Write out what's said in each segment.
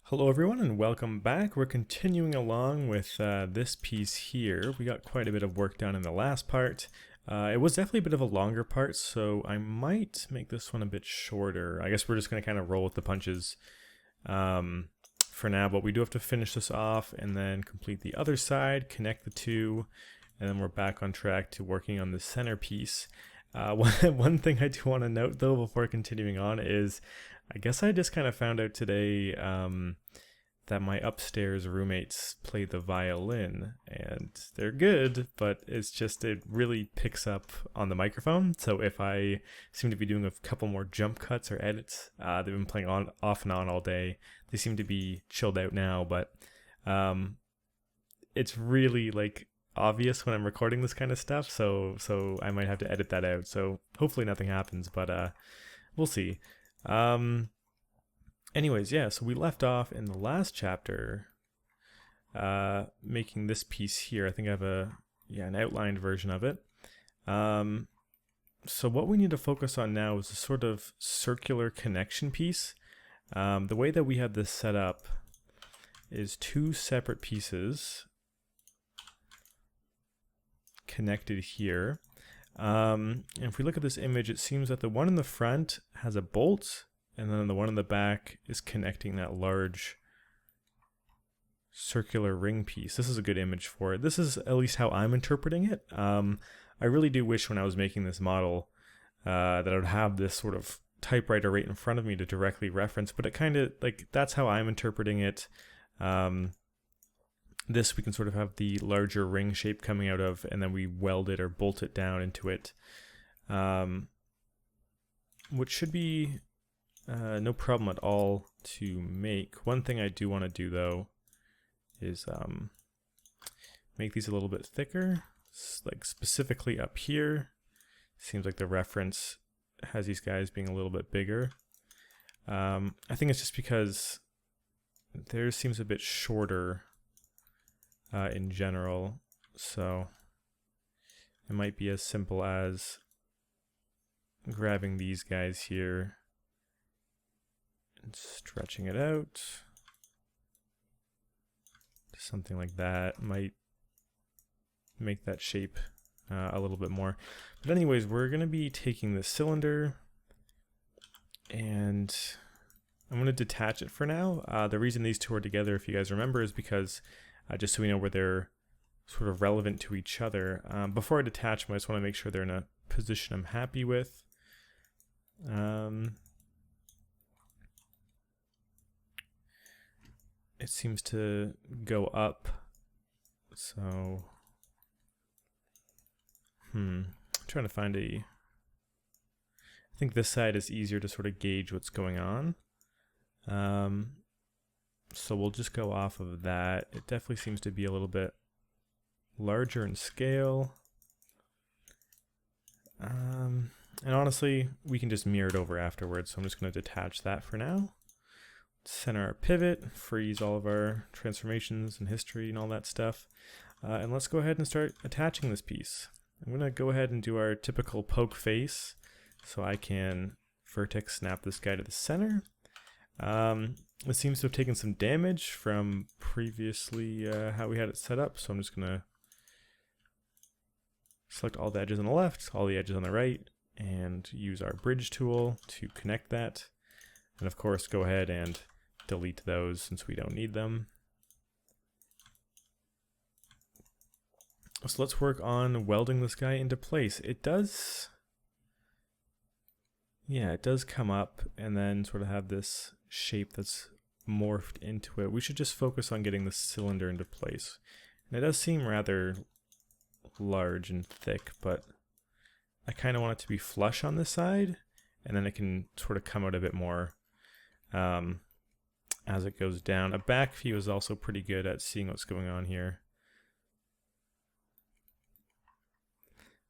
Hello everyone and welcome back. We're continuing along with this piece here. We got quite a bit of work done in the last part. It was definitely a bit of a longer part, so I might make this one a bit shorter. I guess we're just going to kind of roll with the punches for now, but we do have to finish this off and then complete the other side, connect the two, and then we're back on track to working on the centerpiece. One thing I do want to note though before continuing on is I guess I just kind of found out today that my upstairs roommates play the violin, and they're good, but it really picks up on the microphone. So if I seem to be doing a couple more jump cuts or edits, they've been playing on off and on all day. They seem to be chilled out now, but it's really like obvious when I'm recording this kind of stuff. So I might have to edit that out. So hopefully nothing happens, but we'll see. Anyways, yeah, so we left off in the last chapter making this piece here. I think I have an outlined version of it. So what we need to focus on now is a sort of circular connection piece. The way that we have this set up is two separate pieces connected here. And if we look at this image, it seems that the one in the front has a bolt, and then the one in the back is connecting that large circular ring piece. This is a good image for it. This is at least how I'm interpreting it. I really do wish when I was making this model that I would have this sort of typewriter right in front of me to directly reference, but it kind of like that's how I'm interpreting it. This we can sort of have the larger ring shape coming out of, and then we weld it or bolt it down into it, which should be no problem at all to make. One thing I do want to do though is make these a little bit thicker, like specifically up here. Seems like the reference has these guys being a little bit bigger. I think it's just because theirs seems a bit shorter in general, so it might be as simple as grabbing these guys here and stretching it out. Something like that might make that shape a little bit more. But anyways, we're going to be taking this cylinder and I'm going to detach it for now. The reason these two are together, if you guys remember, is because just so we know where they're sort of relevant to each other. Before I detach them, I just want to make sure they're in a position I'm happy with. It seems to go up, so I'm trying to find I think this side is easier to sort of gauge what's going on. So we'll just go off of that. It definitely seems to be a little bit larger in scale. And honestly, we can just mirror it over afterwards, so I'm just going to detach that for now. Center our pivot, freeze all of our transformations and history and all that stuff. And let's go ahead and start attaching this piece. I'm going to go ahead and do our typical poke face, so I can vertex snap this guy to the center. It seems to have taken some damage from previously how we had it set up, so I'm just going to select all the edges on the left, all the edges on the right, and use our bridge tool to connect that. And of course, go ahead and delete those since we don't need them. So let's work on welding this guy into place. It does come up and then sort of have this shape that's morphed into it. We should just focus on getting the cylinder into place. And it does seem rather large and thick, but I kind of want it to be flush on this side, and then it can sort of come out a bit more as it goes down. A back view is also pretty good at seeing what's going on here.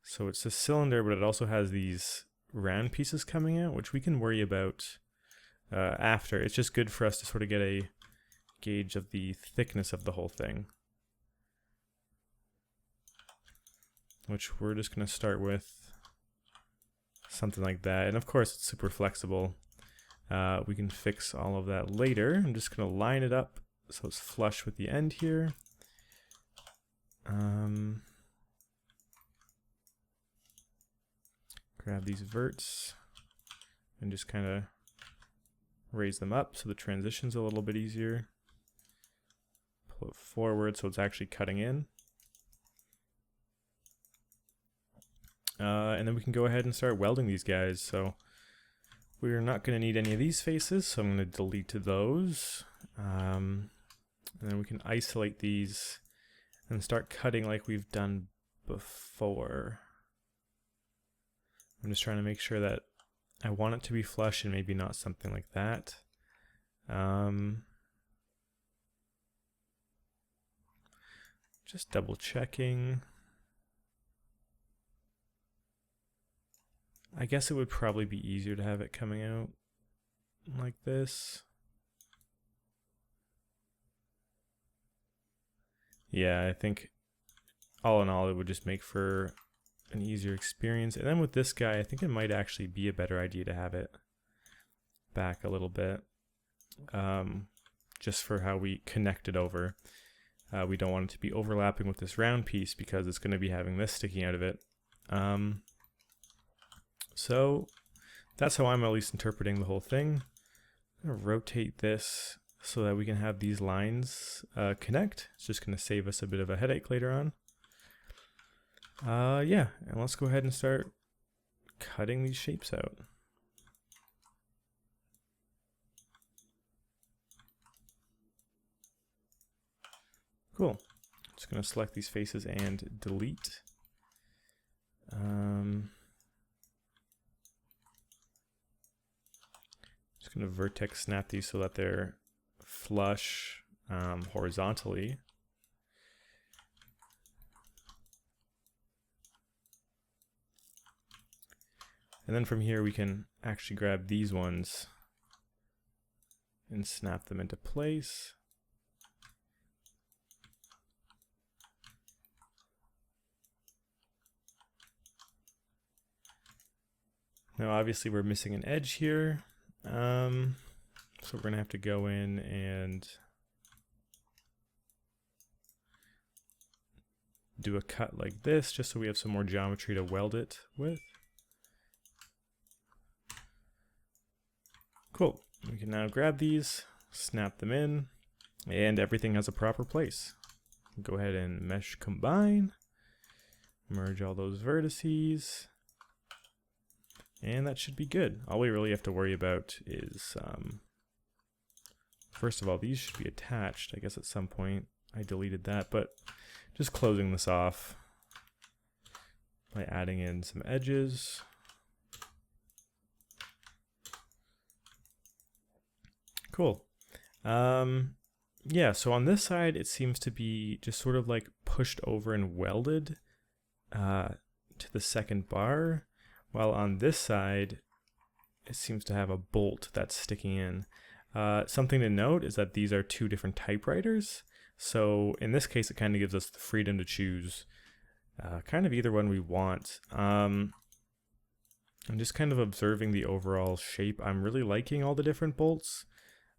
So it's a cylinder, but it also has these round pieces coming out, which we can worry about after. It's just good for us to sort of get a gauge of the thickness of the whole thing, which we're just going to start with something like that. And of course, it's super flexible. We can fix all of that later. I'm just going to line it up so it's flush with the end here. Grab these verts and just kind of raise them up so the transition's a little bit easier. Pull it forward so it's actually cutting in. And then we can go ahead and start welding these guys. So we're not going to need any of these faces, so I'm going to delete those. And then we can isolate these and start cutting like we've done before. I'm just trying to make sure that I want it to be flush and maybe not something like that. Just double checking. I guess it would probably be easier to have it coming out like this. Yeah, I think all in all it would just make for an easier experience. And then with this guy, I think it might actually be a better idea to have it back a little bit, just for how we connect it over. We don't want it to be overlapping with this round piece because it's going to be having this sticking out of it. So that's how I'm at least interpreting the whole thing. I'm going to rotate this so that we can have these lines connect. It's just going to save us a bit of a headache later on. Yeah, and let's go ahead and start cutting these shapes out. Cool. Just going to select these faces and delete. Just going to vertex snap these so that they're flush horizontally. And then from here we can actually grab these ones and snap them into place. Now obviously we're missing an edge here, so we're going to have to go in and do a cut like this just so we have some more geometry to weld it with. Cool. We can now grab these, snap them in, and everything has a proper place. Go ahead and mesh combine, merge all those vertices, and that should be good. All we really have to worry about is, first of all, these should be attached. I guess at some point I deleted that, but just closing this off by adding in some edges. Cool. Yeah, so on this side, it seems to be just sort of like pushed over and welded to the second bar, while on this side, it seems to have a bolt that's sticking in. Something to note is that these are two different typewriters. So in this case, it kind of gives us the freedom to choose kind of either one we want. I'm just kind of observing the overall shape. I'm really liking all the different bolts.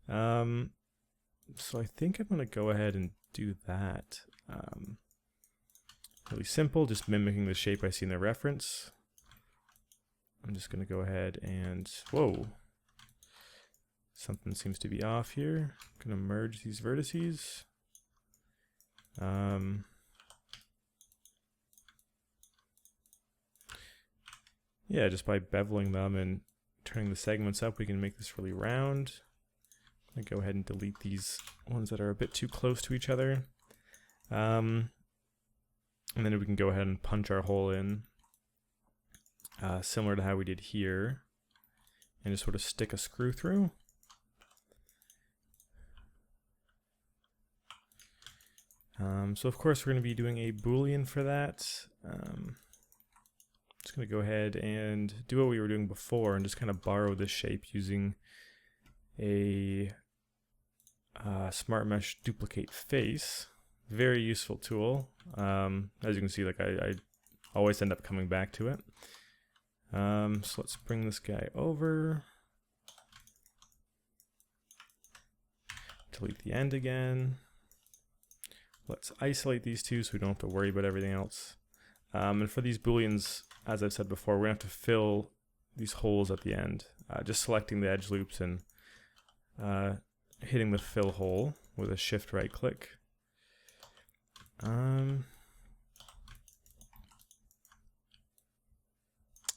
So I think I'm going to go ahead and do that. Really simple, just mimicking the shape I see in the reference. I'm just going to go ahead and, whoa, something seems to be off here. I'm going to merge these vertices. Yeah, just by beveling them and turning the segments up, we can make this really round. I'm going to go ahead and delete these ones that are a bit too close to each other. And then we can go ahead and punch our hole in, similar to how we did here, and just sort of stick a screw through. So of course we're going to be doing a Boolean for that. Just going to go ahead and do what we were doing before and just kind of borrow this shape using a Smart Mesh duplicate face. Very useful tool. As you can see, like I always end up coming back to it. So let's bring this guy over. delete the end again. Let's isolate these two so we don't have to worry about everything else. And for these booleans, as I've said before, we're going to have to fill these holes at the end. Just selecting the edge loops and hitting the fill hole with a shift right click.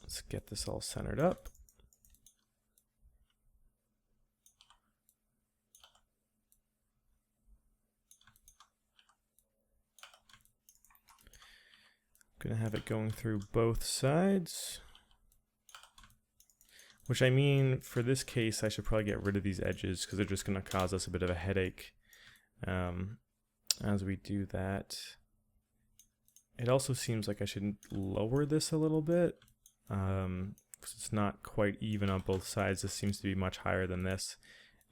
Let's get this all centered up. Gonna have it going through both sides. Which I mean, for this case, I should probably get rid of these edges because they're just gonna cause us a bit of a headache as we do that. It also seems like I should lower this a little bit because it's not quite even on both sides. This seems to be much higher than this.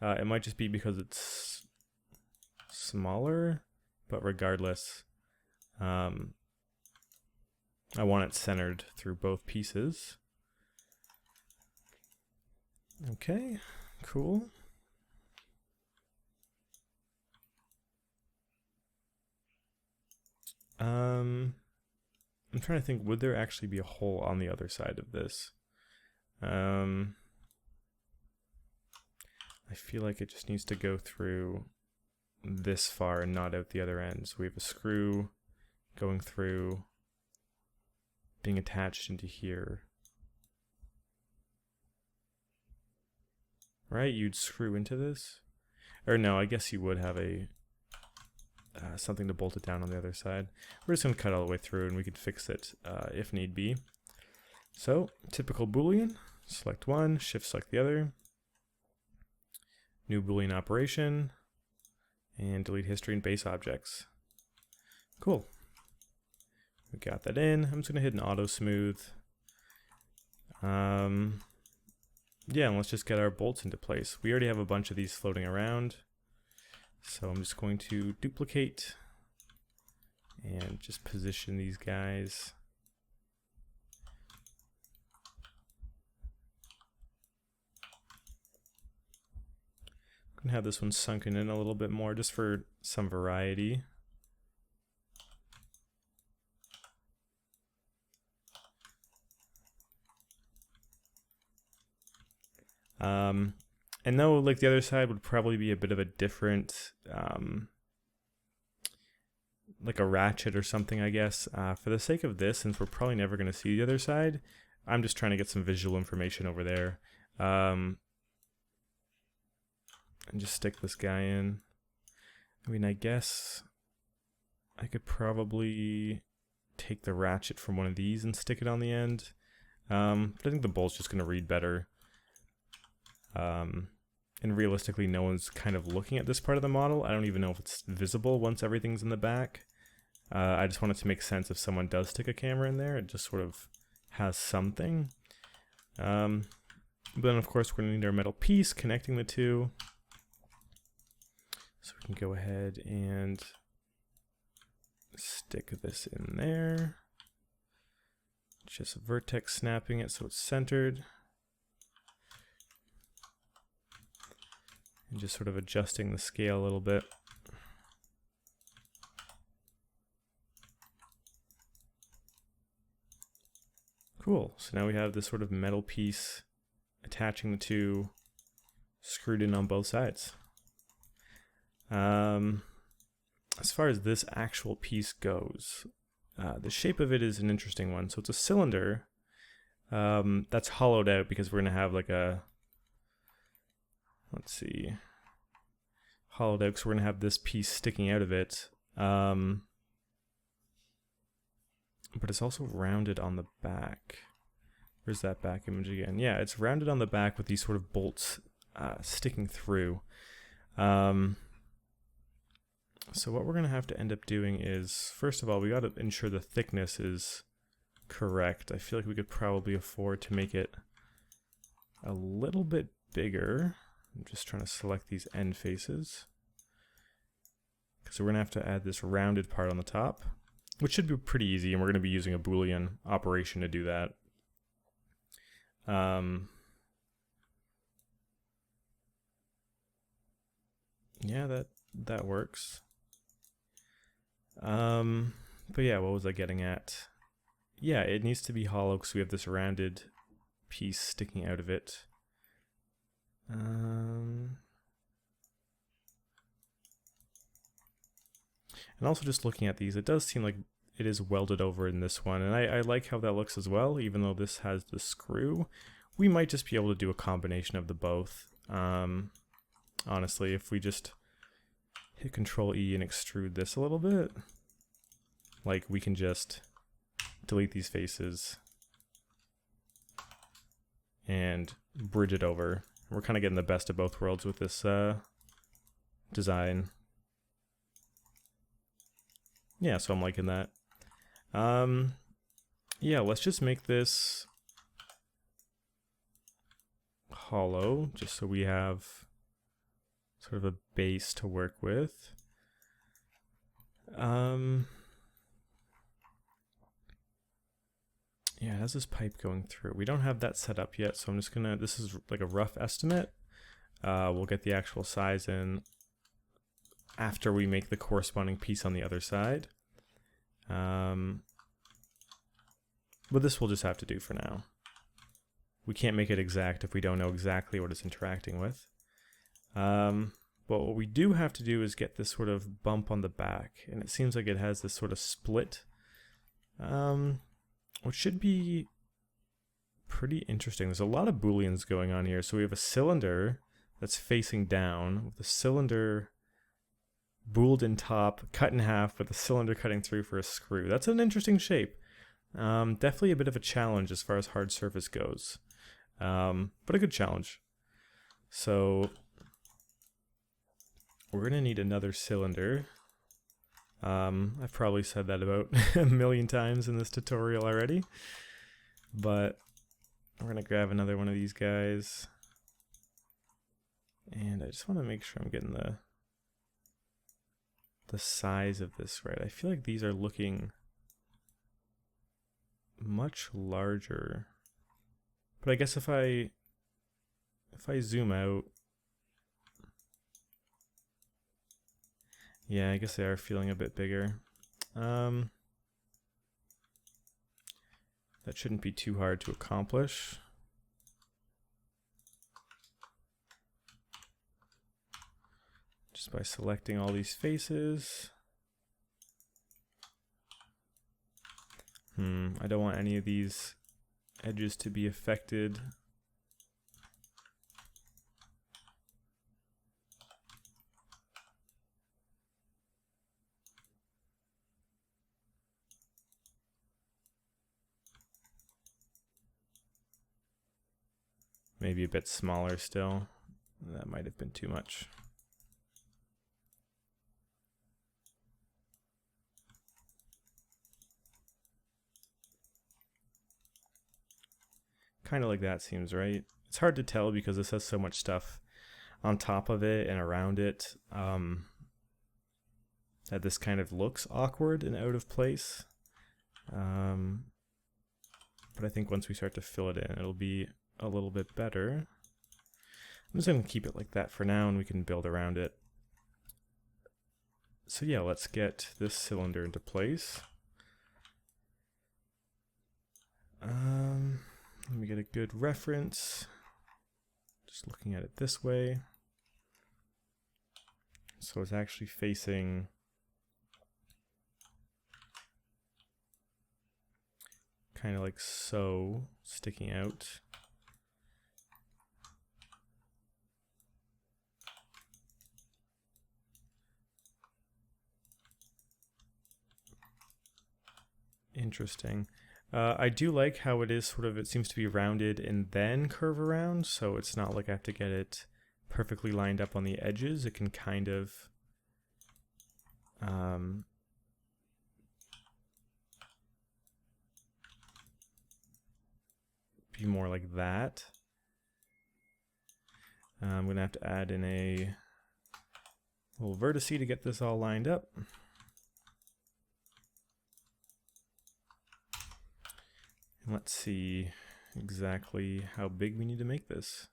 It might just be because it's smaller, but regardless, I want it centered through both pieces. Okay, cool. I'm trying to think, would there actually be a hole on the other side of this? I feel like it just needs to go through this far and not out the other end. So we have a screw going through, being attached into here. Right? You'd screw into this? Or no, I guess you would have a something to bolt it down on the other side. We're just going to cut all the way through and we could fix it if need be. So, typical Boolean. Select one, shift select the other. New Boolean operation. And delete history and base objects. Cool. We got that in. I'm just going to hit an auto smooth. Yeah, and let's just get our bolts into place. We already have a bunch of these floating around. So I'm just going to duplicate and just position these guys. I'm going to have this one sunken in a little bit more just for some variety. And though like the other side would probably be a bit of a different, like a ratchet or something, I guess, for the sake of this, since we're probably never going to see the other side, I'm just trying to get some visual information over there. And just stick this guy in. I mean, I guess I could probably take the ratchet from one of these and stick it on the end. But I think the bolt's just going to read better. And realistically, no one's kind of looking at this part of the model. I don't even know if it's visible once everything's in the back. I just want it to make sense if someone does stick a camera in there. It just sort of has something. But then, of course, we're going to need our metal piece connecting the two. So we can go ahead and stick this in there. Just vertex snapping it so it's centered. And just sort of adjusting the scale a little bit. Cool, so now we have this sort of metal piece attaching the two, screwed in on both sides. As far as this actual piece goes, the shape of it is an interesting one. So it's a cylinder that's hollowed out because we're going to have like a, let's see, hollowed out because we're going to have this piece sticking out of it. But it's also rounded on the back. Where's that back image again? Yeah, it's rounded on the back with these sort of bolts sticking through. So what we're going to have to end up doing is, first of all, we got to ensure the thickness is correct. I feel like we could probably afford to make it a little bit bigger. I'm just trying to select these end faces. So we're going to have to add this rounded part on the top, which should be pretty easy, and we're going to be using a Boolean operation to do that. Yeah, that works. But yeah, what was I getting at? Yeah, it needs to be hollow because we have this rounded piece sticking out of it. And also just looking at these, it does seem like it is welded over in this one, and I like how that looks as well, even though this has the screw. We might just be able to do a combination of the both. Honestly, if we just hit Control E and extrude this a little bit, like we can just delete these faces and bridge it over. We're kind of getting the best of both worlds with this design. Yeah, so I'm liking that. Yeah, let's just make this hollow, just so we have sort of a base to work with. Yeah, it has this pipe going through. We don't have that set up yet, so I'm just gonna, this is like a rough estimate. We'll get the actual size in after we make the corresponding piece on the other side. But this we'll just have to do for now. We can't make it exact if we don't know exactly what it's interacting with. But what we do have to do is get this sort of bump on the back, and it seems like it has this sort of split, which should be pretty interesting. There's a lot of booleans going on here. So we have a cylinder that's facing down with a cylinder booled in top, cut in half with a cylinder cutting through for a screw. That's an interesting shape. Definitely a bit of a challenge as far as hard surface goes, but a good challenge. So we're gonna need another cylinder. I've probably said that about a million times in this tutorial already, but we're gonna grab another one of these guys, and I just want to make sure I'm getting the size of this right. I feel like these are looking much larger, but I guess if I zoom out, yeah, I guess they are feeling a bit bigger. That shouldn't be too hard to accomplish. Just by selecting all these faces. I don't want any of these edges to be affected. Maybe a bit smaller still. That might have been too much. Kind of like that seems right. It's hard to tell because this has so much stuff on top of it and around it, that this kind of looks awkward and out of place. But I think once we start to fill it in, it'll be a little bit better. I'm just going to keep it like that for now, and we can build around it. So yeah, let's get this cylinder into place. Let me get a good reference. Just looking at it this way. So it's actually facing kind of like so, sticking out. Interesting. I do like how it is sort of, it seems to be rounded and then curve around, so it's not like I have to get it perfectly lined up on the edges. It can kind of be more like that. I'm going to have to add in a little vertice to get this all lined up. And let's see exactly how big we need to make this.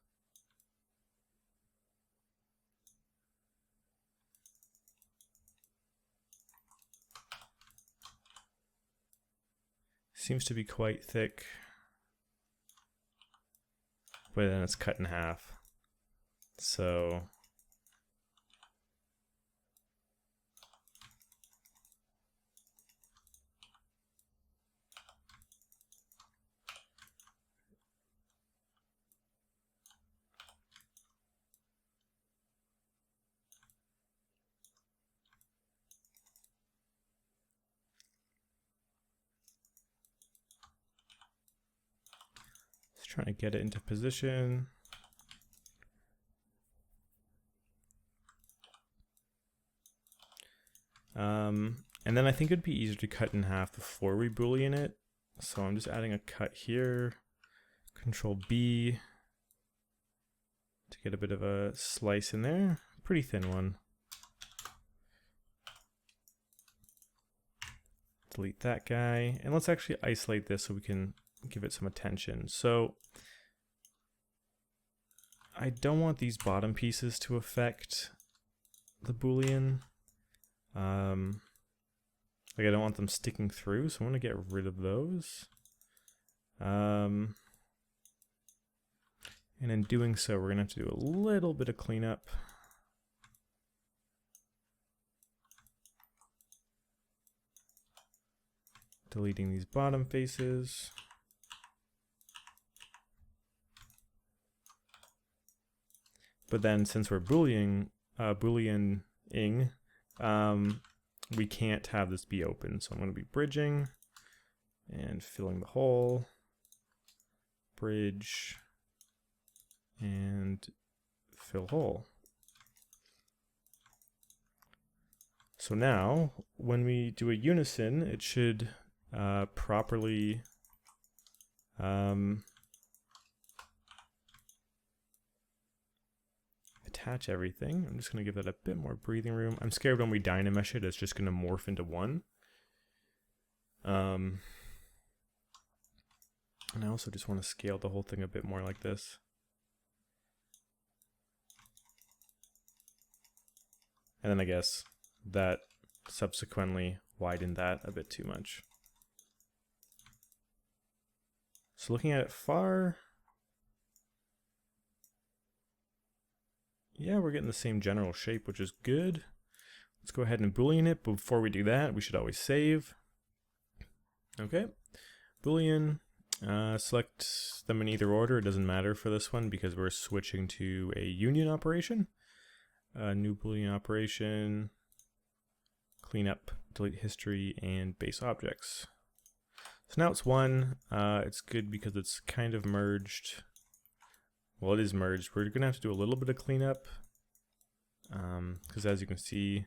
Seems to be quite thick. But then it's cut in half. So just trying to get it into position. And then I think it'd be easier to cut in half before we boolean it. So I'm just adding a cut here, Control B to get a bit of a slice in there, pretty thin one. Delete that guy, and let's actually isolate this so we can give it some attention. So I don't want these bottom pieces to affect the boolean. Like I don't want them sticking through, so I want to get rid of those. And in doing so, we're going to have to do a little bit of cleanup. Deleting these bottom faces. But then since we're booleaning, we can't have this be open. So I'm going to be bridging and filling the hole, bridge, and fill hole. So now when we do a unison, it should properly attach everything. I'm just going to give that a bit more breathing room. I'm scared when we dynamesh it, it's just going to morph into one. And I also just want to scale the whole thing a bit more like this. And then I guess that subsequently widened that a bit too much. So looking at it far, yeah, we're getting the same general shape, which is good. Let's go ahead and boolean it. But before we do that, we should always save. Okay, boolean, select them in either order. It doesn't matter for this one because we're switching to a union operation. New boolean operation, clean up, delete history, and base objects. So now it's one. It's good because it's kind of merged. Well, it is merged. We're going to have to do a little bit of cleanup because as you can see,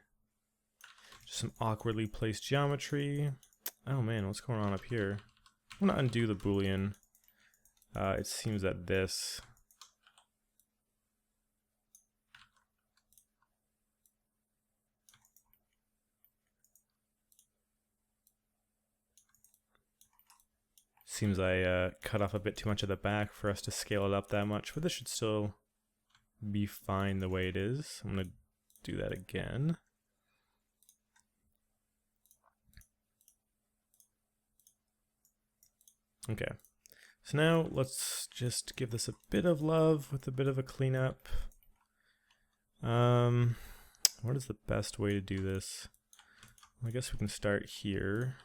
just some awkwardly placed geometry. Oh man, what's going on up here? I'm going to undo the boolean. It seems that this seems I cut off a bit too much of the back for us to scale it up that much, but this should still be fine the way it is. I'm going to do that again. Okay, so now let's just give this a bit of love with a bit of a cleanup. What is the best way to do this? I guess we can start here.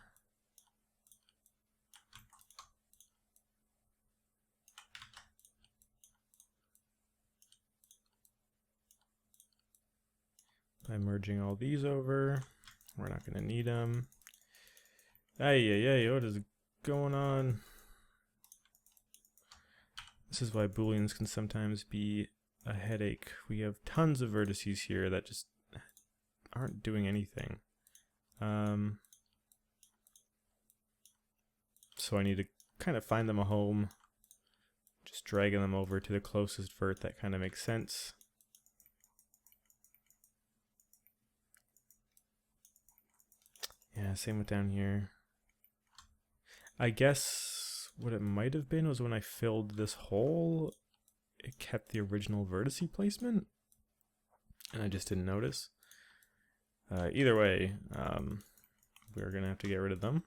By merging all these over. We're not going to need them. What is going on? This is why booleans can sometimes be a headache. We have tons of vertices here that just aren't doing anything. So I need to kind of find them a home. Just dragging them over to the closest vert that kind of makes sense. Yeah, same with down here. I guess what it might have been was when I filled this hole, it kept the original vertice placement, and I just didn't notice. Either way, we're going to have to get rid of them.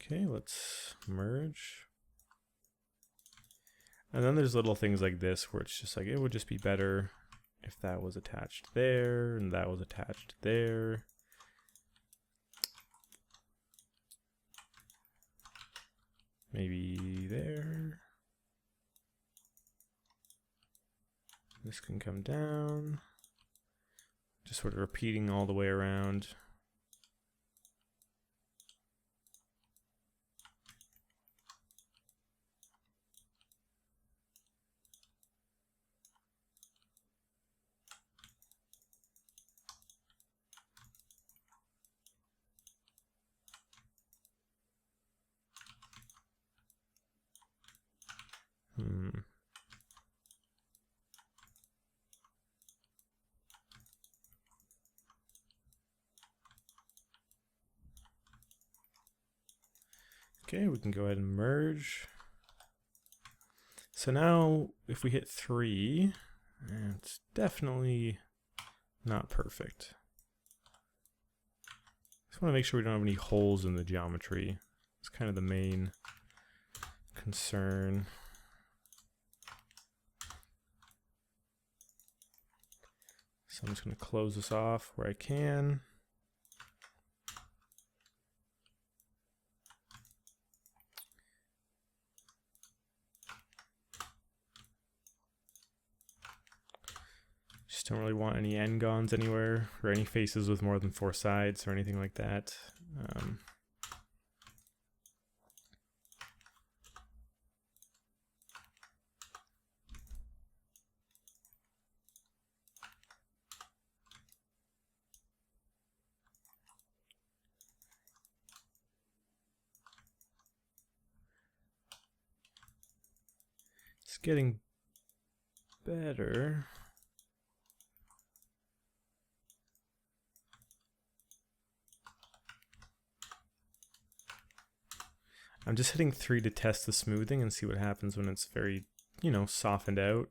Okay, let's merge. And then there's little things like this where it's just like, it would just be better if that was attached there and that was attached there. Maybe there. This can come down. Just sort of repeating all the way around. Okay, we can go ahead and merge. So now if we hit 3, it's definitely not perfect. Just want to make sure we don't have any holes in the geometry. It's kind of the main concern. So I'm just going to close this off where I can. Just don't really want any n-gons anywhere, or any faces with more than 4 sides or anything like that. It's getting better. I'm just hitting 3 to test the smoothing and see what happens when it's very, softened out.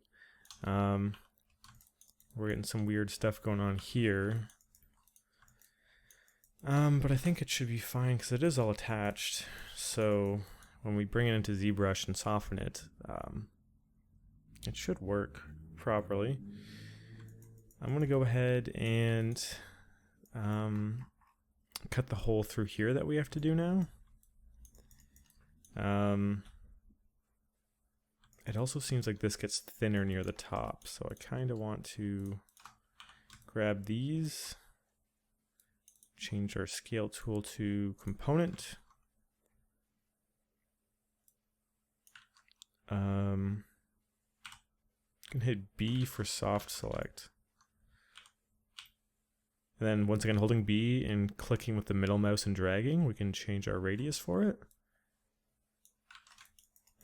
We're getting some weird stuff going on here. But I think it should be fine because it is all attached. So when we bring it into ZBrush and soften it, it should work properly. I'm going to go ahead and cut the hole through here that we have to do now. It also seems like this gets thinner near the top, so I kind of want to grab these, change our scale tool to component. Can hit B for soft select. And then once again, holding B and clicking with the middle mouse and dragging, we can change our radius for it.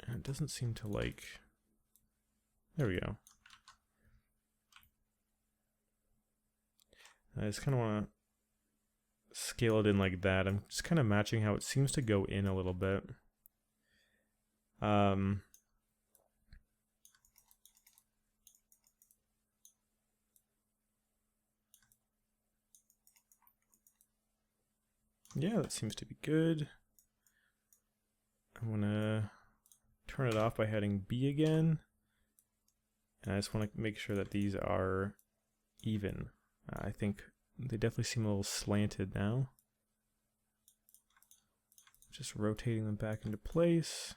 And it doesn't seem to like... There we go. I just kind of want to scale it in like that. I'm just kind of matching how it seems to go in a little bit. Yeah, that seems to be good. I'm gonna turn it off by hitting B again. And I just want to make sure that these are even. I think they definitely seem a little slanted now. Just rotating them back into place.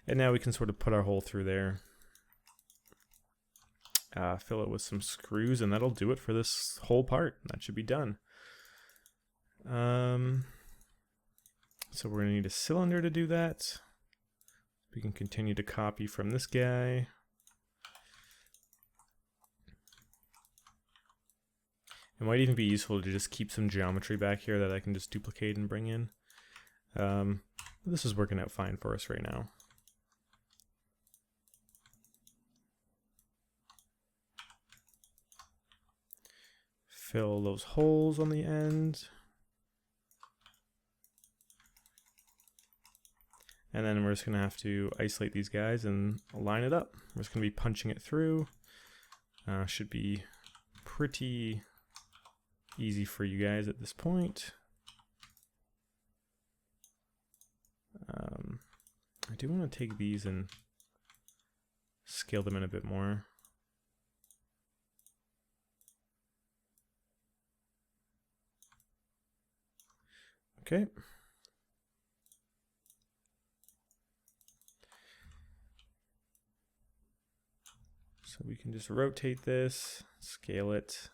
And now we can sort of put our hole through there. Fill it with some screws, and that'll do it for this whole part. That should be done. So we're going to need a cylinder to do that. We can continue to copy from this guy. It might even be useful to just keep some geometry back here that I can just duplicate and bring in. This is working out fine for us right now. Fill those holes on the end. And then we're just going to have to isolate these guys and line it up. We're just going to be punching it through. Should be pretty easy for you guys at this point. I do want to take these and scale them in a bit more. Okay. So we can just rotate this, scale it.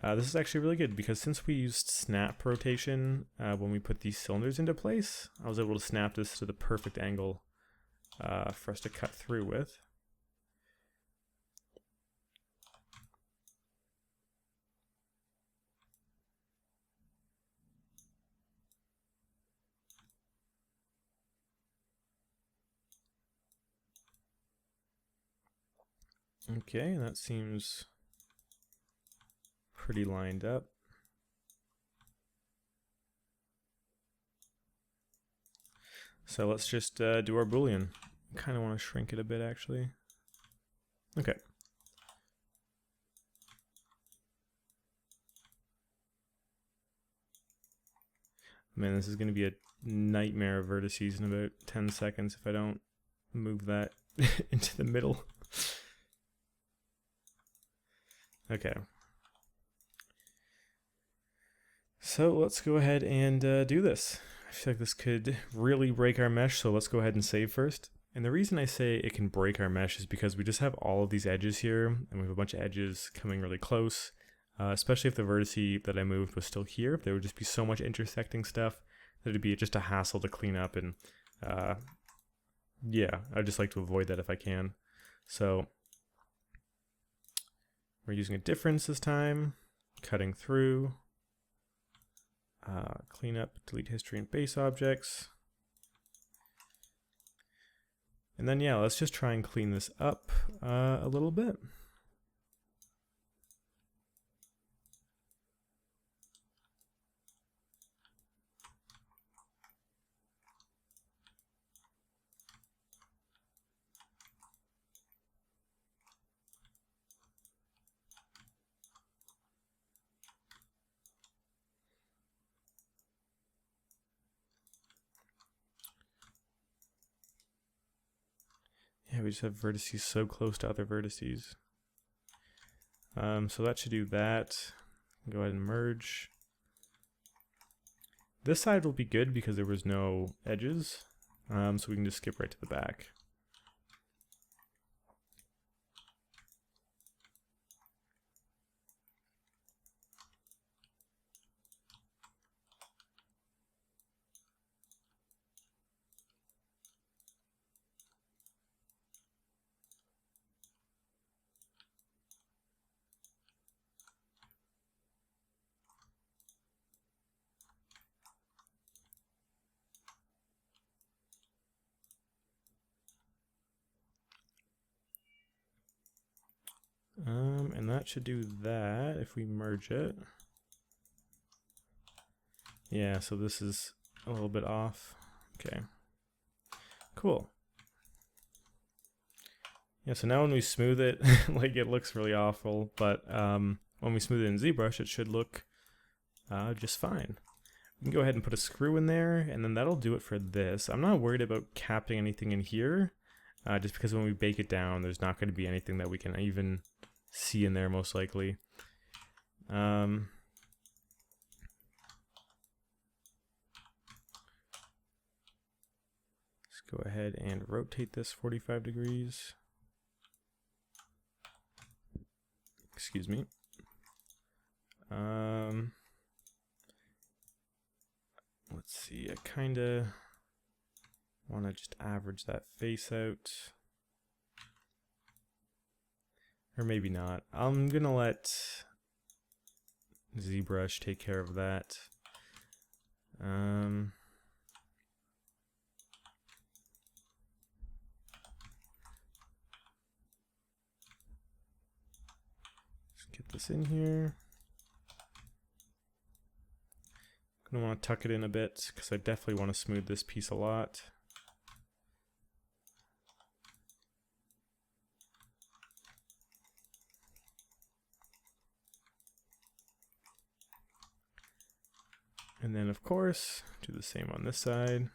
This is actually really good because since we used snap rotation when we put these cylinders into place, I was able to snap this to the perfect angle for us to cut through with. Okay, that seems pretty lined up. So let's just do our Boolean. I kind of want to shrink it a bit actually. Okay. Man, this is going to be a nightmare of vertices in about 10 seconds if I don't move that into the middle. Okay. So let's go ahead and do this. I feel like this could really break our mesh, so let's go ahead and save first. And the reason I say it can break our mesh is because we just have all of these edges here, and we have a bunch of edges coming really close, especially if the vertice that I moved was still here. There would just be so much intersecting stuff that it'd be just a hassle to clean up, and yeah, I'd just like to avoid that if I can. So we're using a difference this time, cutting through, clean up, delete history and base objects. And then yeah, let's just try and clean this up a little bit. Yeah, we just have vertices so close to other vertices. So that should do that. Go ahead and merge. This side will be good because there was no edges, so we can just skip right to the back. And that should do that if we merge it. Yeah, so this is a little bit off. Okay, cool. Yeah, so now when we smooth it, like it looks really awful, but when we smooth it in ZBrush, it should look just fine. We can go ahead and put a screw in there, and then that'll do it for this. I'm not worried about capping anything in here, just because when we bake it down, there's not going to be anything that we can even see in there, most likely. Let's go ahead and rotate this 45 degrees. Excuse me. Let's see, I kind of want to just average that face out. Or maybe not. I'm going to let ZBrush take care of that. Let's get this in here. gonna want to tuck it in a bit because I definitely want to smooth this piece a lot. And then of course, do the same on this side.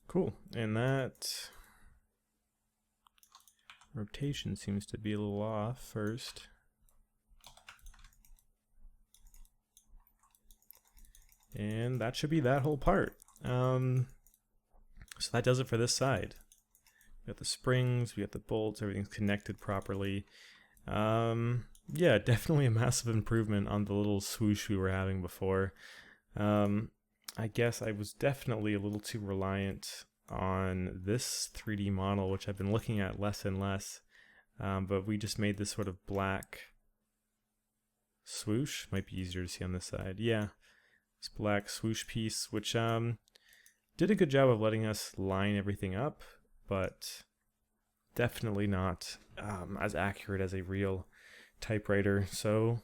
Cool, and that rotation seems to be a little off first. And that should be that whole part. So that does it for this side. We got the springs, we got the bolts, everything's connected properly. Yeah, definitely a massive improvement on the little swoosh we were having before. I guess I was definitely a little too reliant on this 3D model, which I've been looking at less and less. But we just made this sort of black swoosh. Might be easier to see on this side. Yeah. This black swoosh piece, which did a good job of letting us line everything up, but definitely not as accurate as a real typewriter. So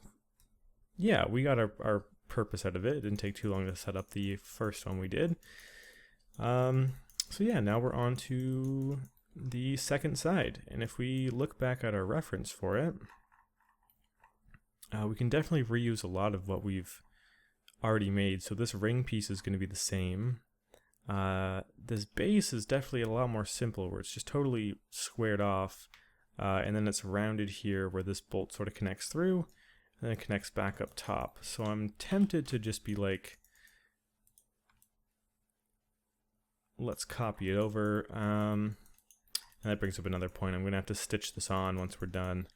yeah, we got our purpose out of it. It didn't take too long to set up the first one we did. So yeah, now we're on to the second side. And if we look back at our reference for it, we can definitely reuse a lot of what we've already made. So this ring piece is going to be the same. This base is definitely a lot more simple, where it's just totally squared off, and then it's rounded here where this bolt sort of connects through, and then it connects back up top. So I'm tempted to just be like, let's copy it over, and that brings up another point. I'm going to have to stitch this on once we're done,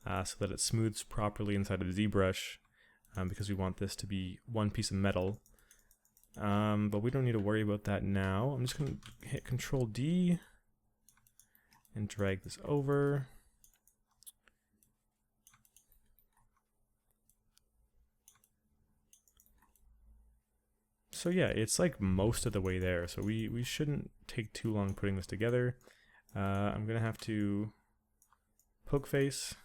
so that it smooths properly inside of ZBrush. Because we want this to be one piece of metal. But we don't need to worry about that now. I'm just going to hit Control D and drag this over. So yeah, it's like most of the way there. So we shouldn't take too long putting this together. I'm going to have to poke face.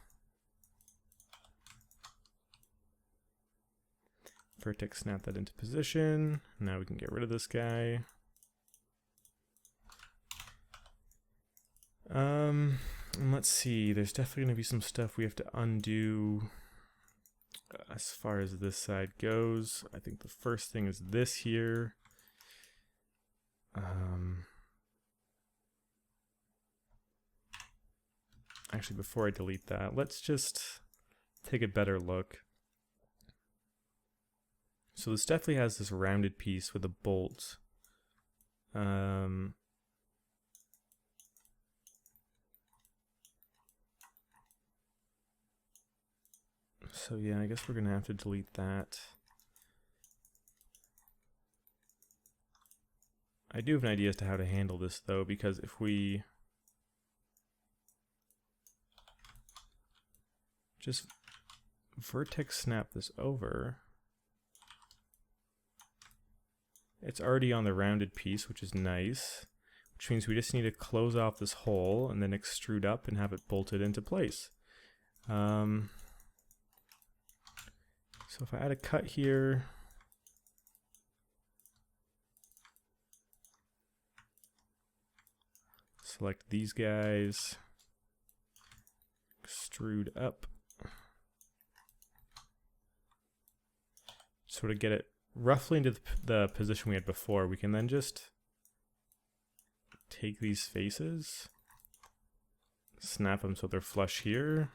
Vertex snap that into position. Now we can get rid of this guy. And let's see, there's definitely going to be some stuff we have to undo as far as this side goes. I think the first thing is this here. Actually, before I delete that, let's just take a better look. So this definitely has this rounded piece with a bolt. So yeah, I guess we're gonna have to delete that. I do have an idea as to how to handle this though, because if we just vertex snap this over, it's already on the rounded piece, which is nice, which means we just need to close off this hole and then extrude up and have it bolted into place. So if I add a cut here, select these guys, extrude up, sort of get it roughly into the position we had before. We can then just take these faces, snap them so they're flush here.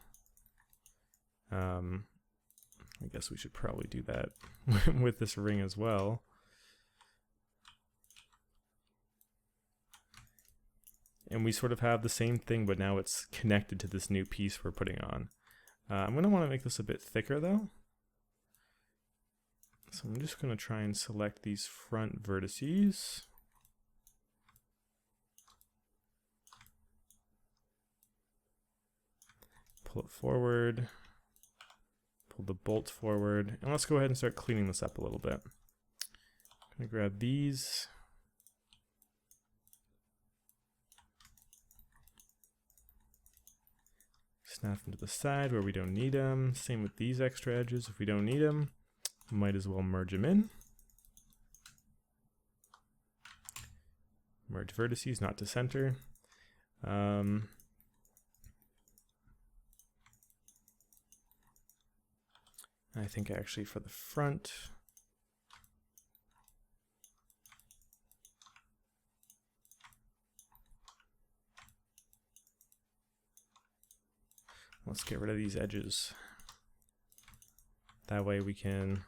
I guess we should probably do that with this ring as well. And we sort of have the same thing, but now it's connected to this new piece we're putting on. I'm going to want to make this a bit thicker though. So I'm just going to try and select these front vertices. Pull it forward. Pull the bolt forward. And let's go ahead and start cleaning this up a little bit. I'm going to grab these. Snap them to the side where we don't need them. Same with these extra edges. If we don't need them, might as well merge them in. Merge vertices, not to center. I think actually for the front, let's get rid of these edges. That way we can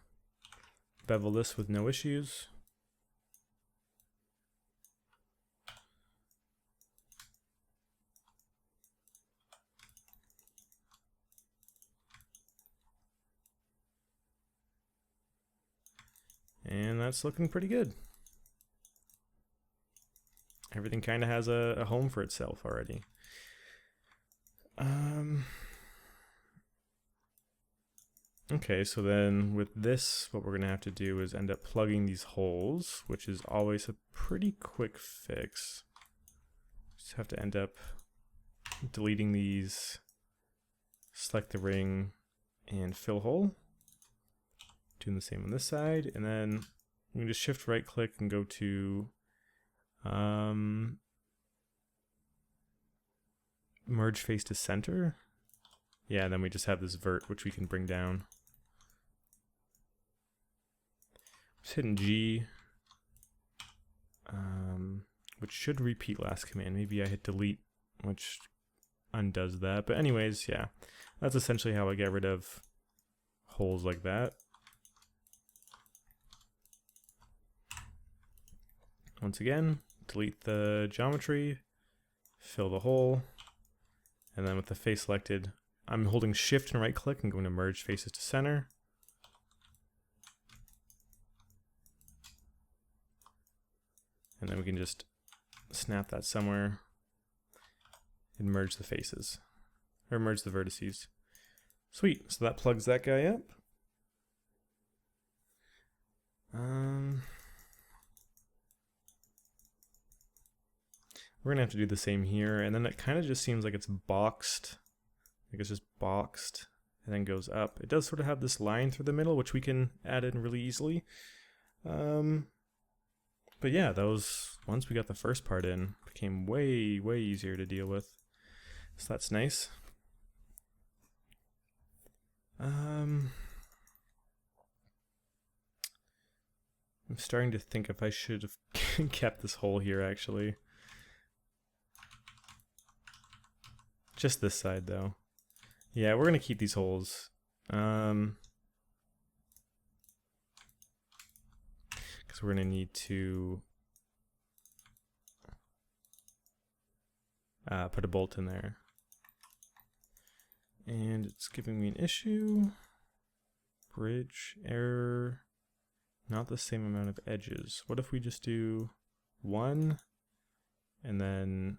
bevel this with no issues. And that's looking pretty good. Everything kind of has a home for itself already. Okay, so then with this, what we're going to have to do is end up plugging these holes, which is always a pretty quick fix. Just have to end up deleting these, select the ring, and fill hole. Doing the same on this side, and then we can just shift right click and go to merge face to center. Yeah, and then we just have this vert which we can bring down. Just hitting G, which should repeat last command. Maybe I hit delete, which undoes that. But anyways, yeah, that's essentially how I get rid of holes like that. Once again, delete the geometry, fill the hole, and then with the face selected, I'm holding shift and right click and going to merge faces to center. And then we can just snap that somewhere and merge the faces, or merge the vertices. Sweet, so that plugs that guy up. We're gonna have to do the same here, and then it kind of just seems like it's boxed. Like it's just boxed and then goes up. It does sort of have this line through the middle, which we can add in really easily. But yeah, those, once we got the first part in, became way, way easier to deal with. So that's nice. I'm starting to think if I should have kept this hole here, actually. Just this side, though. Yeah, we're gonna keep these holes. Because we're gonna need to put a bolt in there. And it's giving me an issue. Bridge, error, not the same amount of edges. What if we just do one, and then...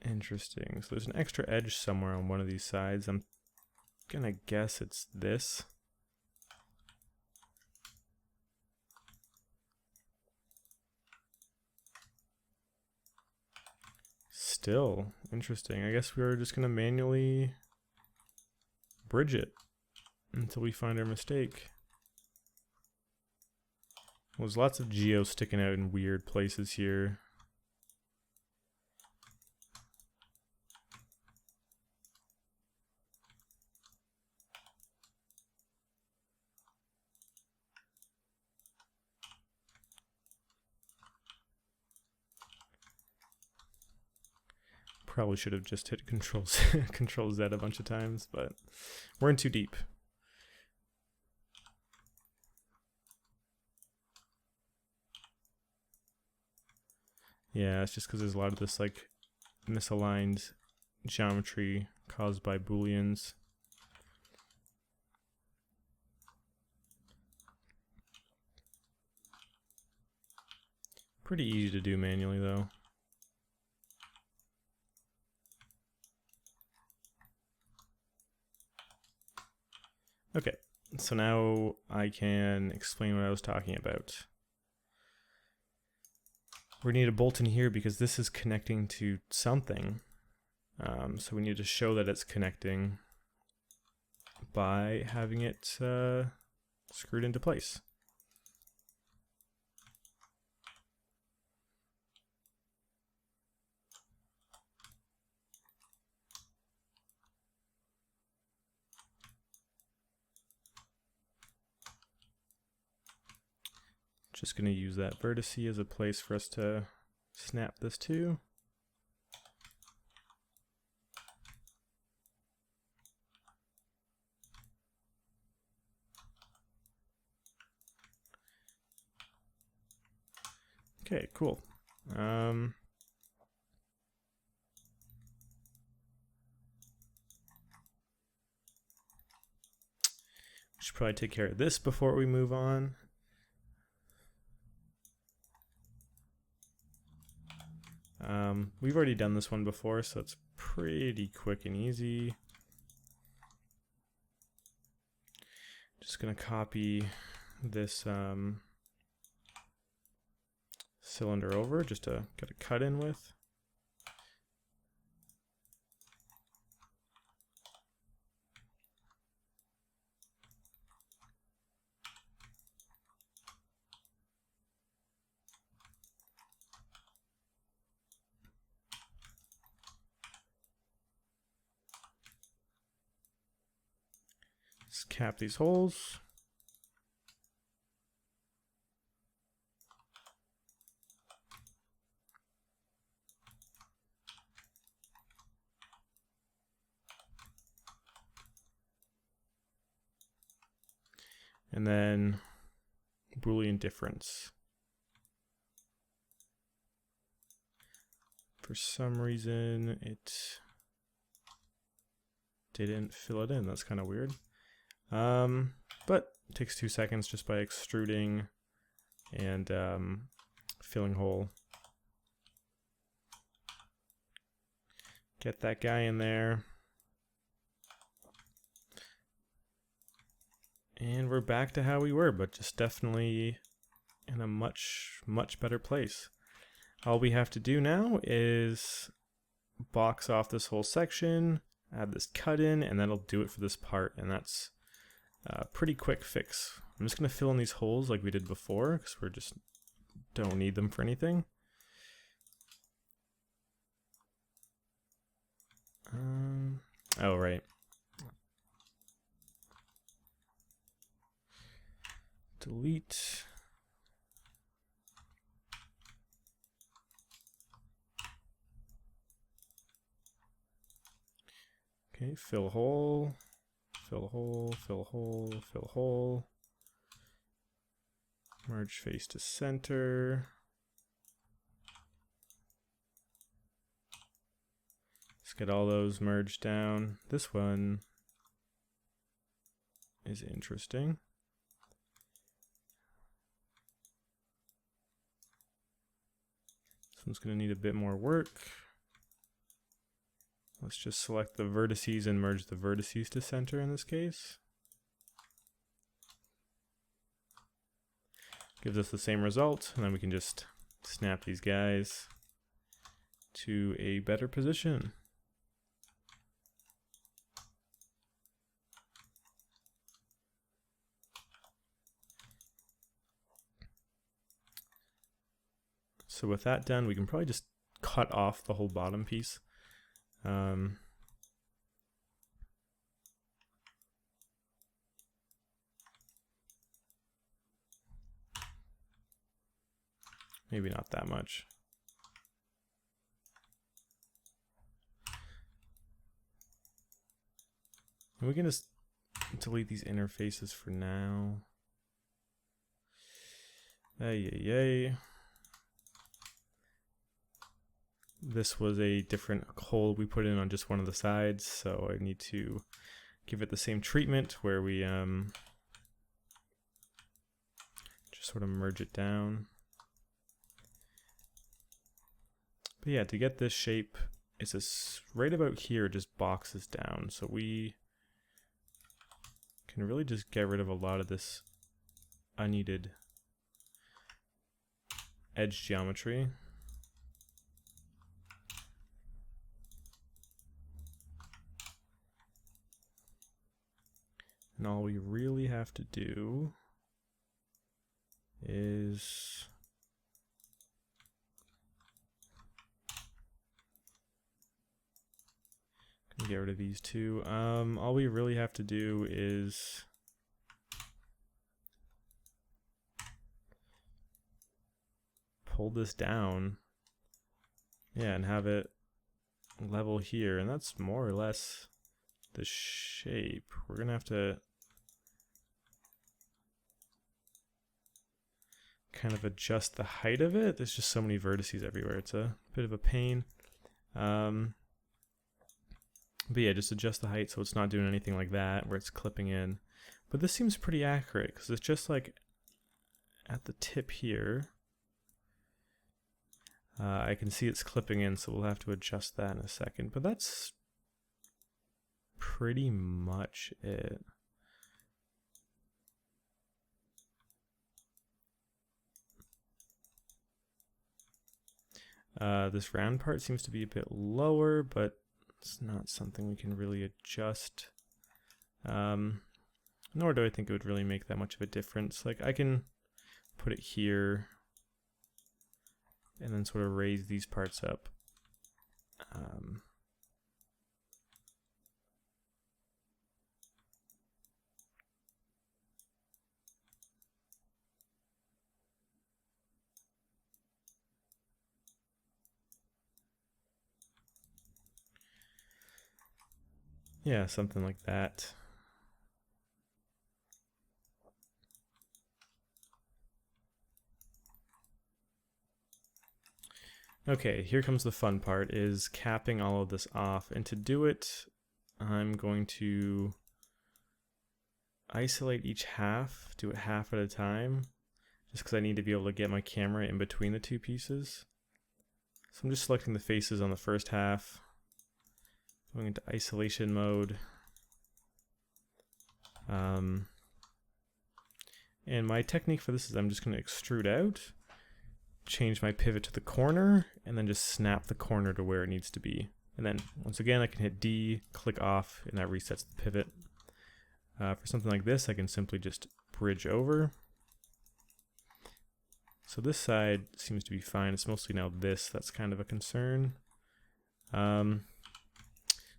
Interesting. So there's an extra edge somewhere on one of these sides. I'm gonna guess it's this. Still interesting. I guess we're just gonna manually bridge it until we find our mistake. Well, there's lots of geo sticking out in weird places here. Probably should have just hit Control Z a bunch of times, but we're in too deep. Yeah, it's just because there's a lot of this like misaligned geometry caused by booleans. Pretty easy to do manually though. Okay, so now I can explain what I was talking about. We need a bolt in here because this is connecting to something. So we need to show that it's connecting by having it screwed into place. Just going to use that vertex as a place for us to snap this to. Okay, cool. We should probably take care of this before we move on. We've already done this one before, so it's pretty quick and easy. Just gonna copy this cylinder over just to get a cut in with. Just cap these holes. And then Boolean difference. For some reason, it didn't fill it in. That's kind of weird. But it takes 2 seconds just by extruding and filling hole. Get that guy in there. And we're back to how we were, but just definitely in a much, much better place. All we have to do now is box off this whole section, add this cut in, and that'll do it for this part, and that's a pretty quick fix. I'm just going to fill in these holes like we did before, because we just don't need them for anything. Oh, right. Delete. Okay, fill hole, fill hole, fill hole, fill hole. Merge face to center. Let's get all those merged down. This one is interesting. This one's going to need a bit more work. Let's just select the vertices and merge the vertices to center in this case. Gives us the same result, and then we can just snap these guys to a better position. So with that done, we can probably just cut off the whole bottom piece. Maybe not that much. And we can just delete these interfaces for now. Yay. This was a different hole we put in on just one of the sides, so I need to give it the same treatment where we just sort of merge it down. But yeah, to get this shape, it's this right about here just boxes down. So we can really just get rid of a lot of this unneeded edge geometry. And all we really have to do is get rid of these two. All we really have to do is pull this down, yeah, and have it level here, and that's more or less the shape. We're gonna have to kind of adjust the height of it. There's just so many vertices everywhere. It's a bit of a pain. But yeah, just adjust the height so it's not doing anything like that where it's clipping in. But this seems pretty accurate because it's just like at the tip here. I can see it's clipping in, so we'll have to adjust that in a second. But that's pretty much it. This round part seems to be a bit lower, but it's not something we can really adjust. Nor do I think it would really make that much of a difference. Like, I can put it here and then sort of raise these parts up. Yeah, something like that. Okay, here comes the fun part, is capping all of this off. And to do it, I'm going to isolate each half, do it half at a time, just because I need to be able to get my camera in between the two pieces. So I'm just selecting the faces on the first half, going into isolation mode. And my technique for this is I'm just going to extrude out, change my pivot to the corner, and then just snap the corner to where it needs to be. And then once again I can hit D, click off, and that resets the pivot. For something like this, I can simply just bridge over. So this side seems to be fine. It's mostly now this that's kind of a concern.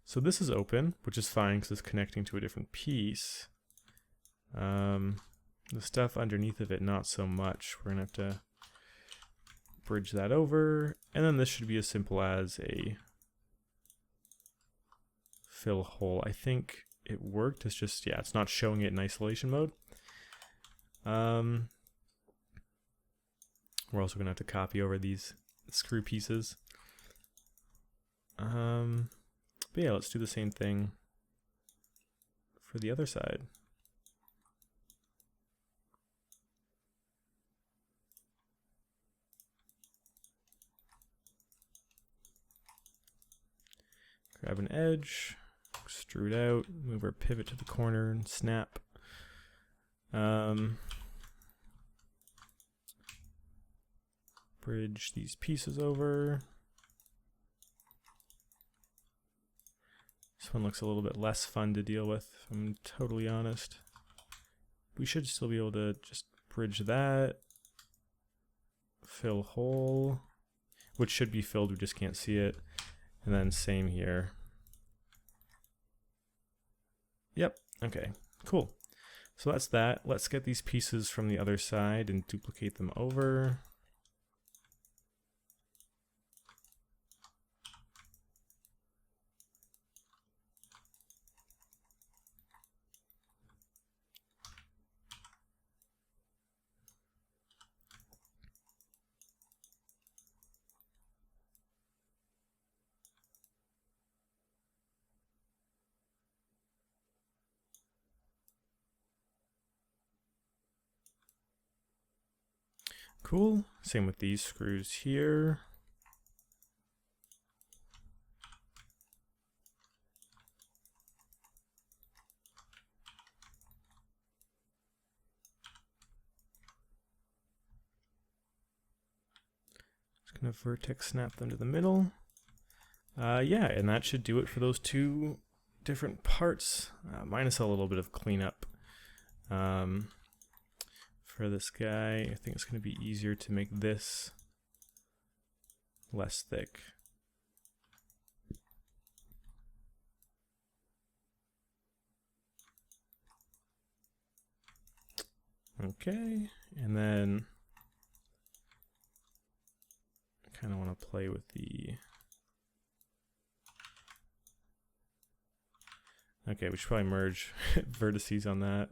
So this is open, which is fine because it's connecting to a different piece. The stuff underneath of it, not so much. We're gonna have to bridge that over, and then this should be as simple as a fill hole. I think it worked. It's just, yeah, it's not showing it in isolation mode. We're also gonna have to copy over these screw pieces. But yeah, let's do the same thing for the other side. Grab an edge, extrude out, move our pivot to the corner and snap. Bridge these pieces over. This one looks a little bit less fun to deal with, if I'm totally honest. We should still be able to just bridge that. Fill hole, which should be filled, we just can't see it. And then same here. Yep, okay, cool. So that's that. Let's get these pieces from the other side and duplicate them over. Cool, same with these screws here. Gonna vertex snap them to the middle. Yeah, and that should do it for those two different parts, minus a little bit of cleanup. For this guy, I think it's going to be easier to make this less thick. Okay, and then I kind of want to play with the... Okay, we should probably merge vertices on that.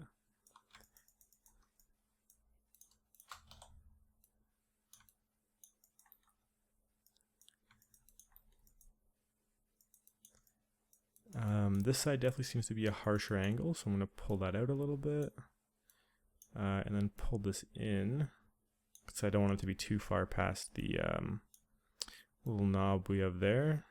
This side definitely seems to be a harsher angle, so I'm going to pull that out a little bit. And then pull this in, because I don't want it to be too far past the little knob we have there.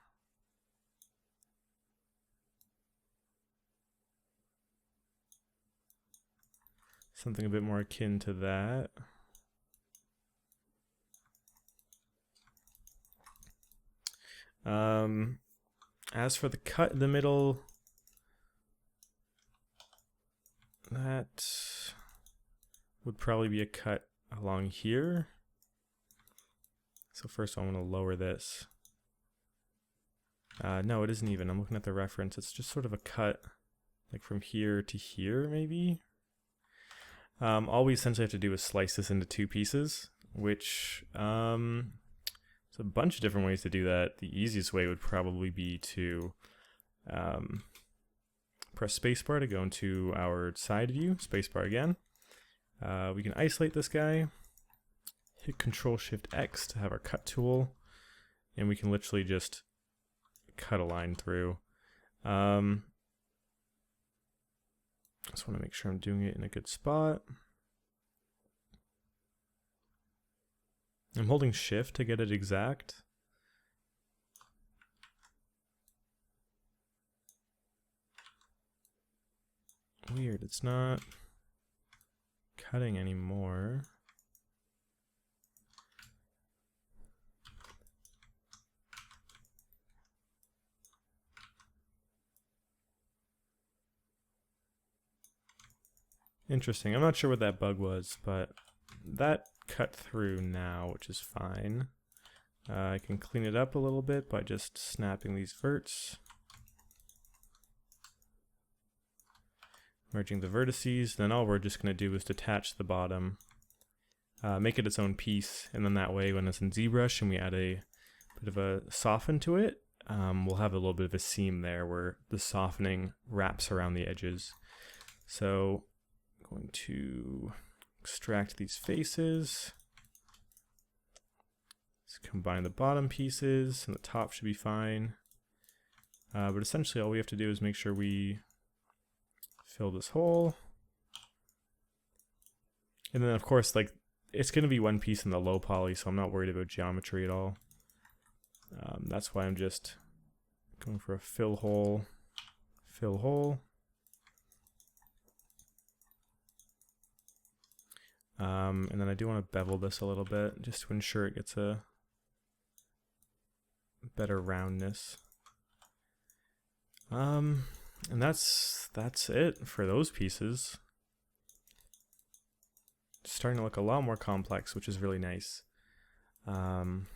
Something a bit more akin to that. As for the cut in the middle, that would probably be a cut along here. So first I want to lower this. No, it isn't even. I'm looking at the reference. It's just sort of a cut like from here to here, maybe. All we essentially have to do is slice this into two pieces, which there's a bunch of different ways to do that. The easiest way would probably be to press spacebar to go into our side view, spacebar again. We can isolate this guy, hit Control-Shift-X to have our cut tool, and we can literally just cut a line through. I just want to make sure I'm doing it in a good spot. I'm holding Shift to get it exact. Weird, it's not cutting anymore. Interesting. I'm not sure what that bug was, but that cut through now, which is fine. I can clean it up a little bit by just snapping these verts. Merging the vertices, then all we're just going to do is detach the bottom, make it its own piece, and then that way when it's in ZBrush and we add a bit of a soften to it, we'll have a little bit of a seam there where the softening wraps around the edges. So I'm going to extract these faces. Let's combine the bottom pieces, and the top should be fine. But essentially all we have to do is make sure we fill this hole. And then of course, like, it's going to be one piece in the low poly, so I'm not worried about geometry at all. That's why I'm just going for a fill hole, fill hole. And then I do want to bevel this a little bit just to ensure it gets a better roundness. And that's it for those pieces. It's starting to look a lot more complex, which is really nice. The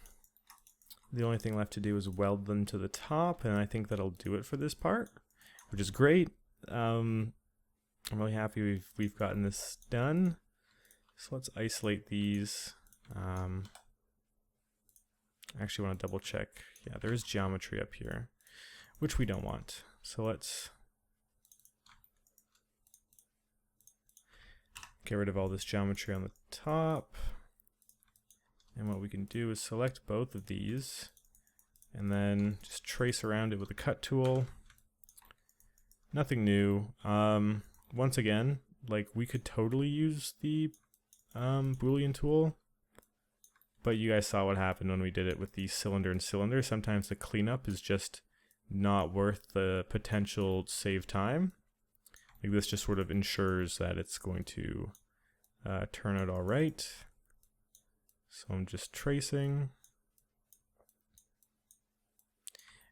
only thing left to do is weld them to the top, and I think that'll do it for this part, which is great. I'm really happy we've gotten this done. So let's isolate these. I actually want to double check. Yeah, there is geometry up here, which we don't want. So let's get rid of all this geometry on the top. And what we can do is select both of these and then just trace around it with a cut tool. Nothing new. Once again, like, we could totally use the Boolean tool, but you guys saw what happened when we did it with the cylinder and cylinder. Sometimes the cleanup is just not worth the potential save time. Like, this just sort of ensures that it's going to turn out all right. So I'm just tracing.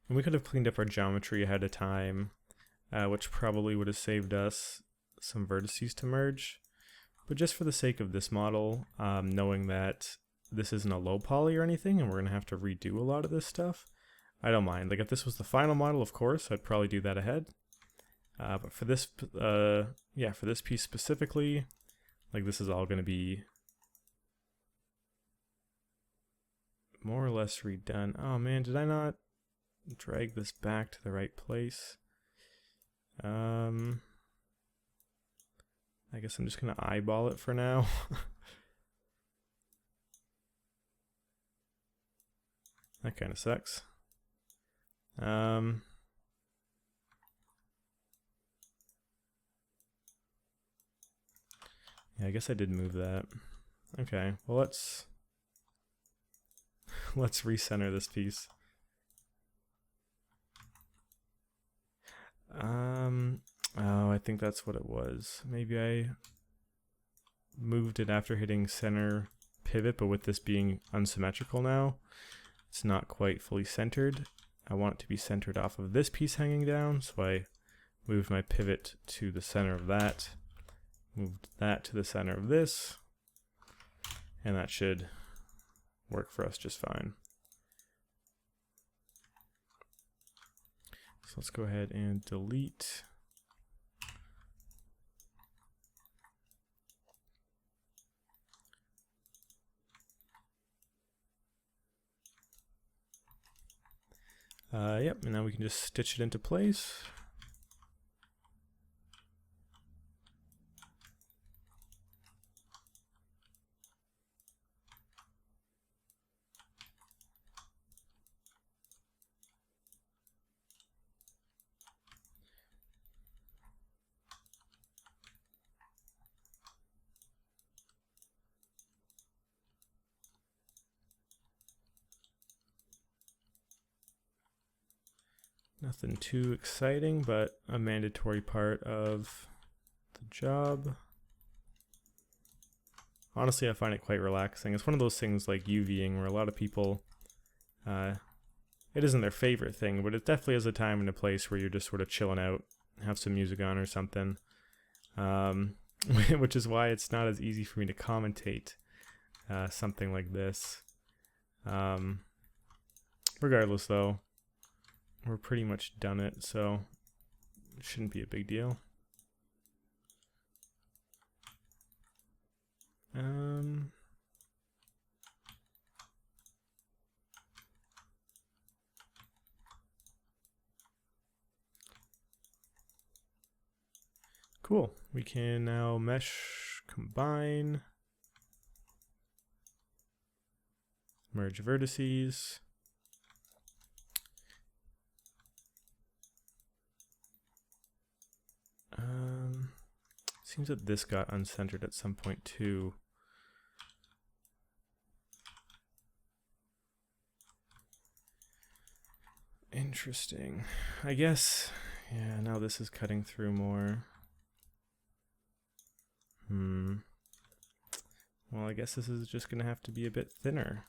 And we could have cleaned up our geometry ahead of time, which probably would have saved us some vertices to merge. But just for the sake of this model, knowing that this isn't a low poly or anything, and we're going to have to redo a lot of this stuff, I don't mind. Like if this was the final model, of course, I'd probably do that ahead. But for this, for this piece specifically, like this is all going to be more or less redone. Oh man, did I not drag this back to the right place? I guess I'm just going to eyeball it for now. That kind of sucks. Yeah, I guess I did move that. Okay, well let's recenter this piece. Oh, I think that's what it was. Maybe I moved it after hitting center pivot, but with this being unsymmetrical now, it's not quite fully centered. I want it to be centered off of this piece hanging down, so I moved my pivot to the center of that, moved that to the center of this, and that should work for us just fine. So let's go ahead and delete. Yep, and now we can just stitch it into place. Nothing too exciting, but a mandatory part of the job. Honestly, I find it quite relaxing. It's one of those things like UVing where a lot of people, it isn't their favorite thing, but it definitely is a time and a place where you're just sort of chilling out, have some music on or something. Which is why it's not as easy for me to commentate something like this. Regardless though, we're pretty much done it, so it shouldn't be a big deal. Cool. We can now mesh, combine, merge vertices. Seems that this got uncentered at some point too. Interesting. I guess, yeah, now this is cutting through more. Well, I guess this is just going to have to be a bit thinner.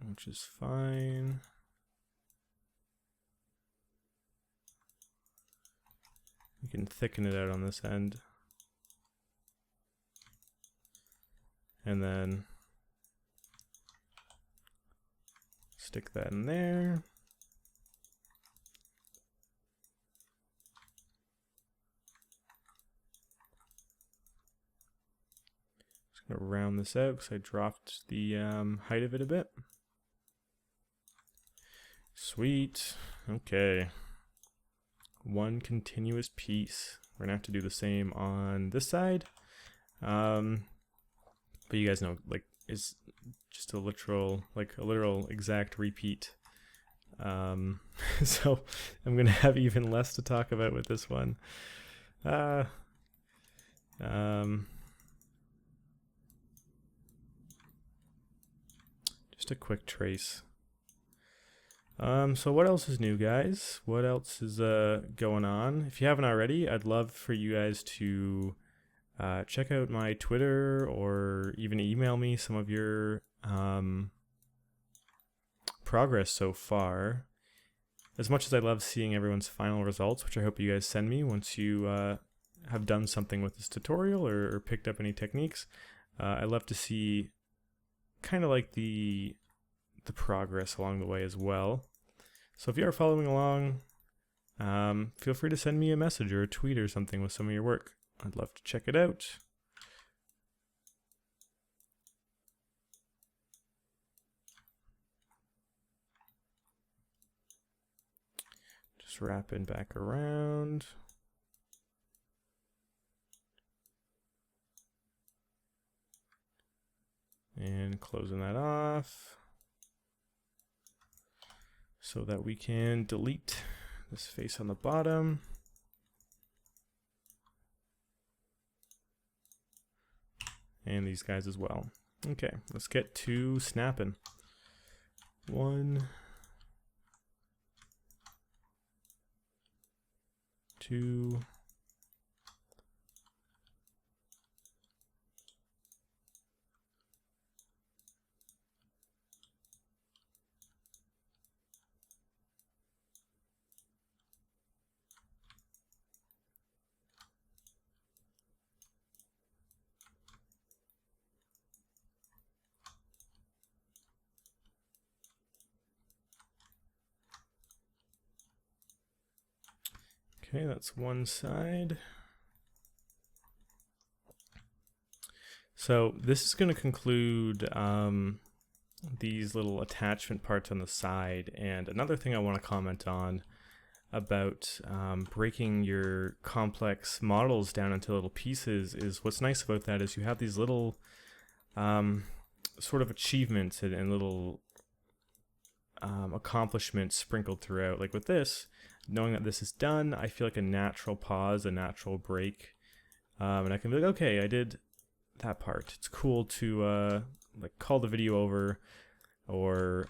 Which is fine. You can thicken it out on this end. And then stick that in there. Just gonna round this out because I dropped the height of it a bit. Sweet. Okay. One continuous piece. We're gonna have to do the same on this side. But you guys know, like, it's just a literal exact repeat. So I'm gonna have even less to talk about with this one. Just a quick trace. So what else is new, guys? What else is going on? If you haven't already, I'd love for you guys to check out my Twitter or even email me some of your progress so far. As much as I love seeing everyone's final results, which I hope you guys send me once you have done something with this tutorial or picked up any techniques, I love to see kind of like the progress along the way as well. So if you are following along, feel free to send me a message or a tweet or something with some of your work. I'd love to check it out. Just wrapping back around. And closing that off so that we can delete this face on the bottom. And these guys as well. Okay, let's get to snapping. 1, 2, okay, that's one side. So this is going to conclude these little attachment parts on the side. And another thing I want to comment on about breaking your complex models down into little pieces is what's nice about that is you have these little sort of achievements and little accomplishments sprinkled throughout. Like with this, knowing that this is done, I feel like a natural pause, a natural break, and I can be like, okay, I did that part. It's cool to like call the video over or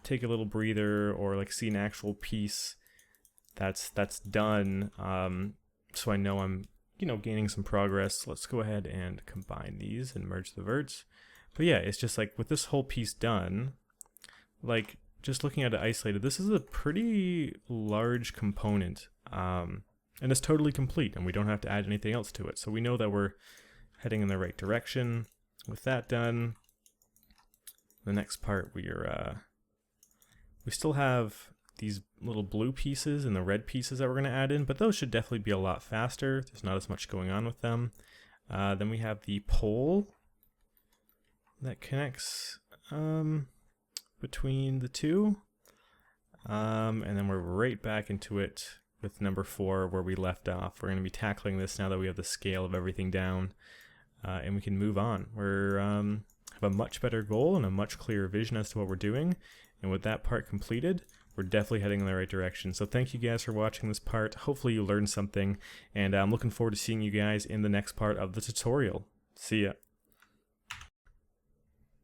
take a little breather or like see an actual piece that's done, so I know I'm gaining some progress. Let's go ahead and combine these and merge the verts. But yeah, it's just like with this whole piece done, like just looking at it isolated, this is a pretty large component, and it's totally complete and we don't have to add anything else to it. So we know that we're heading in the right direction. With that done, the next part we still have these little blue pieces and the red pieces that we're going to add in, but those should definitely be a lot faster. There's not as much going on with them. Then we have the pole that connects between the two, and then we're right back into it with number 4 where we left off. We're going to be tackling this now that we have the scale of everything down, and we can move on. We're have a much better goal and a much clearer vision as to what we're doing, and with that part completed, we're definitely heading in the right direction. So thank you guys for watching this part. Hopefully you learned something, and I'm looking forward to seeing you guys in the next part of the tutorial. See ya.